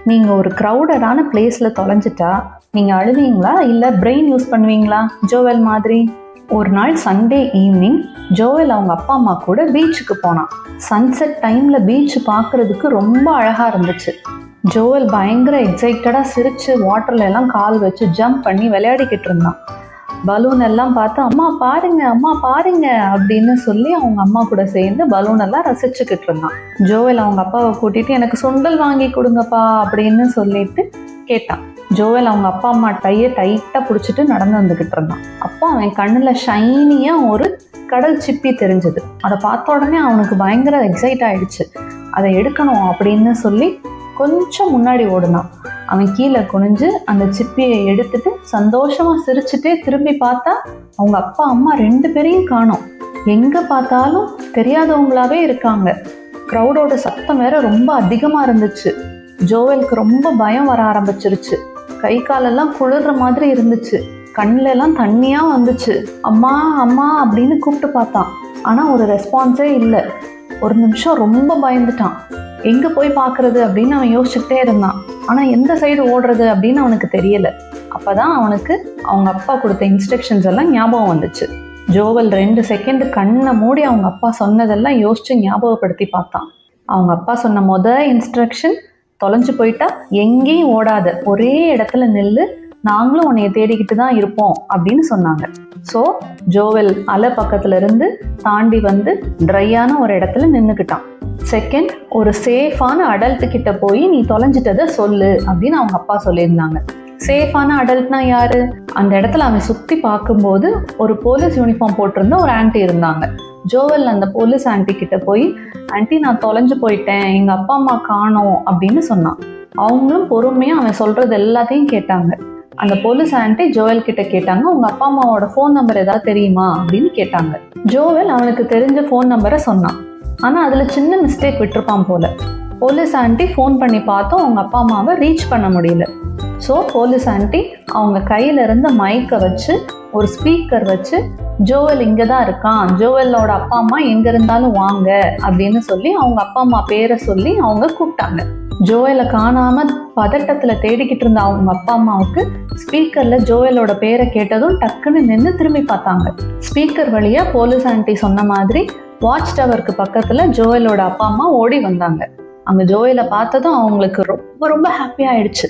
நீங்கள் ஒரு க்ரௌடடான பிளேஸில் தொலைஞ்சிட்டா நீங்கள் அழுவீங்களா இல்லை பிரெயின் யூஸ் பண்ணுவீங்களா? ஜோவல் மாதிரி. ஒரு நாள் சண்டே ஈவினிங் ஜோவல் அவங்க அப்பா அம்மா கூட பீச்சுக்கு போனான். சன்செட் டைமில் பீச் பார்க்குறதுக்கு ரொம்ப அழகாக இருந்துச்சு. ஜோவல் பயங்கர எக்ஸைட்டடாக சிரித்து வாட்டரில் எல்லாம் கால் வச்சு ஜம்ப் பண்ணி விளையாடிக்கிட்டு இருந்தான். பலூன் எல்லாம் பார்த்து அம்மா பாருங்க அம்மா பாருங்க அப்படின்னு சொல்லி அவங்க அம்மா கூட சேர்ந்து பலூன் எல்லாம் ரசிச்சுக்கிட்டு இருந்தான். ஜோவல் அவங்க அப்பாவை கூட்டிட்டு எனக்கு சுண்டல் வாங்கி கொடுங்கப்பா அப்படின்னு சொல்லிட்டு கேட்டான். ஜோவல் அவங்க அப்பா அம்மா டையை டைட்டாக பிடிச்சிட்டு நடந்து வந்துக்கிட்டு இருந்தான். அப்போ அவன் கண்ணில் ஷைனியாக ஒரு கடல் சிப்பி தெரிஞ்சது. அதை பார்த்த உடனே அவனுக்கு பயங்கர எக்ஸைட் ஆயிடுச்சு. அதை எடுக்கணும் அப்படின்னு சொல்லி கொஞ்சம் முன்னாடி ஓடுனான். அவன் கீழே குனிஞ்சு அந்த சிப்பியை எடுத்துட்டு சந்தோஷமாக சிரிச்சுட்டே திரும்பி பார்த்தா அவங்க அப்பா அம்மா 2 பேரையும் காணோம். எங்கே பார்த்தாலும் தெரியாதவங்களாவே இருக்காங்க. க்ரௌடோட சத்தம் வேற ரொம்ப அதிகமாக இருந்துச்சு. ஜோவலுக்கு ரொம்ப பயம் வர ஆரம்பிச்சிருச்சு. கை காலெல்லாம் குளிர்ற மாதிரி இருந்துச்சு. கண்ணிலெல்லாம் தண்ணியாக வந்துச்சு. அம்மா அம்மா அப்படின்னு கூப்பிட்டு பார்த்தான். ஆனால் ஒரு ரெஸ்பான்ஸே இல்லை. ஒரு நிமிஷம் ரொம்ப பயந்துட்டான். எங்கே போய் பார்க்குறது அப்படின்னு அவன் யோசிச்சுக்கிட்டே இருந்தான். ஆனால் எந்த சைடு ஓடுறது அப்படின்னு அவனுக்கு தெரியலை. அப்போ தான் அவனுக்கு அவங்க அப்பா கொடுத்த இன்ஸ்ட்ரக்ஷன்ஸ் எல்லாம் ஞாபகம் வந்துச்சு. ஜோவல் 2 செகண்ட் கண்ணை மூடி அவங்க அப்பா சொன்னதெல்லாம் யோசித்து ஞாபகப்படுத்தி பார்த்தான். அவங்க அப்பா சொன்ன இன்ஸ்ட்ரக்ஷன், தொலைஞ்சு போயிட்டா எங்கேயும் ஓடாத, ஒரே இடத்துல நில்லு, நாங்களும் உன்னைய தேடிக்கிட்டு தான் இருப்போம் அப்படின்னு சொன்னாங்க. ஸோ ஜோவல் அலை பக்கத்துல இருந்து தாண்டி வந்து ட்ரையான ஒரு இடத்துல நின்றுக்கிட்டான். செகண்ட், ஒரு சேஃபான அடல்ட் கிட்ட போய் நீ தொலைஞ்சிட்டதை சொல்லு அப்படின்னு அவங்க அப்பா சொல்லியிருந்தாங்க. சேஃபான அடல்ட்னா யாரு? அந்த இடத்துல அவன் சுற்றி பார்க்கும்போது ஒரு போலீஸ் யூனிஃபார்ம் போட்டிருந்த ஒரு ஆன்ட்டி இருந்தாங்க. ஜோவல் அந்த போலீஸ் ஆன்ட்டி கிட்ட போய் ஆன்ட்டி நான் தொலைஞ்சு போயிட்டேன், எங்கள் அப்பா அம்மா காணோம் அப்படின்னு சொன்னான். அவங்களும் பொறுமையாக அவன் சொல்கிறது எல்லாத்தையும் கேட்டாங்க. அந்த போலீஸ் ஆன்ட்டி ஜோவல் கிட்ட கேட்டாங்க, உங்கள் அப்பா அம்மாவோட ஃபோன் நம்பர் ஏதாவது தெரியுமா அப்படின்னு கேட்டாங்க. ஜோவல் அவனுக்கு தெரிஞ்ச ஃபோன் நம்பரை சொன்னான். ஆனால் அதில் சின்ன மிஸ்டேக் விட்டுருப்பான் போல. போலீஸ் ஆன்ட்டி ஃபோன் பண்ணி பார்த்தோம் அவங்க அப்பா அம்மாவை ரீச் பண்ண முடியல. ஸோ போலீஸ் ஆன்ட்டி அவங்க கையில் இருந்த மைக்கை வச்சு ஒரு ஸ்பீக்கர் வச்சு ஜோவல் இங்கே தான் இருக்கான், ஜோவலோட அப்பா அம்மா எங்கே இருந்தாலும் வாங்க அப்படின்னு சொல்லி அவங்க அப்பா அம்மா பேரை சொல்லி அவங்க கூப்பிட்டாங்க. ஜோவலை காணாமல் பதட்டத்தில் தேடிக்கிட்டு இருந்த அவங்க அப்பா அம்மாவுக்கு ஸ்பீக்கரில் ஜோவலோட பேரை கேட்டதும் டக்குன்னு நின்று திரும்பி பார்த்தாங்க. ஸ்பீக்கர் வழியாக போலீஸ் ஆன்ட்டி சொன்ன மாதிரி வாட்ச் டவருக்கு பக்கத்தில் ஜோவலோட அப்பா அம்மா ஓடி வந்தாங்க. அங்கே ஜோவலை பார்த்ததும் அவங்களுக்கு ரொம்ப ரொம்ப ஹாப்பி ஆயிடுச்சு.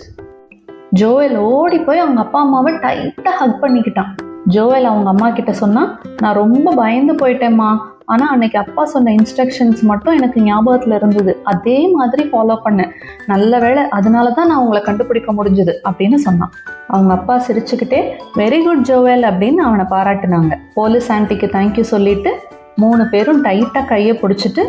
ஜோவல் ஓடி போய் அவங்க அப்பா அம்மாவை டைட்டாக ஹக் பண்ணிக்கிட்டான். ஜோவல் அவங்க அம்மா கிட்ட சொன்னா, நான் ரொம்ப பயந்து போயிட்டேம்மா, ஆனால் அன்னைக்கு அப்பா சொன்ன இன்ஸ்ட்ரக்ஷன்ஸ் மட்டும் எனக்கு ஞாபகத்தில் இருந்தது, அதே மாதிரி ஃபாலோ பண்ணேன், நல்ல வேளை, அதனால தான் நான் உங்களை கண்டுபிடிக்க முடிஞ்சுது அப்படின்னு சொன்னான். அவங்க அப்பா சிரிச்சுக்கிட்டே வெரி குட் ஜோவல் அப்படின்னு அவனை பாராட்டினாங்க. போலீஸ் ஆன்ட்டிக்கு தேங்க்யூ சொல்லிட்டு 3 பேரும் டைட்டாக கையை பிடிச்சிட்டு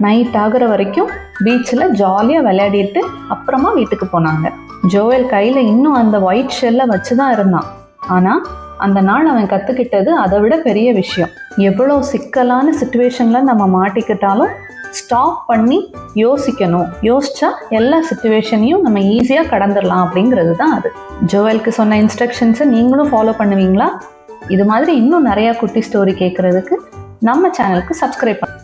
நைட் ஆகிற வரைக்கும் பீச்சில் ஜாலியாக விளையாடிட்டு அப்புறமா வீட்டுக்கு போனாங்க. ஜோவல் கையில் இன்னும் அந்த ஒயிட் ஷெல்லை வச்சு தான் இருந்தான். ஆனால் அந்த நாள் அவன் கற்றுக்கிட்டது அதை விட பெரிய விஷயம். எவ்வளோ சிக்கலான சுச்சுவேஷனில் நம்ம மாட்டிக்கிட்டாலும் ஸ்டாப் பண்ணி யோசிக்கணும். யோசிச்சா எல்லா சுச்சுவேஷனையும் நம்ம ஈஸியாக கடந்துடலாம் அப்படிங்கிறது தான் அது. ஜோவலுக்கு சொன்ன இன்ஸ்ட்ரக்ஷன்ஸை நீங்களும் ஃபாலோ பண்ணுவீங்களா? இது மாதிரி இன்னும் நிறையா குட்டி ஸ்டோரி கேட்குறதுக்கு நம்ம சேனலுக்கு சப்ஸ்கிரைப் பண்ணுங்க.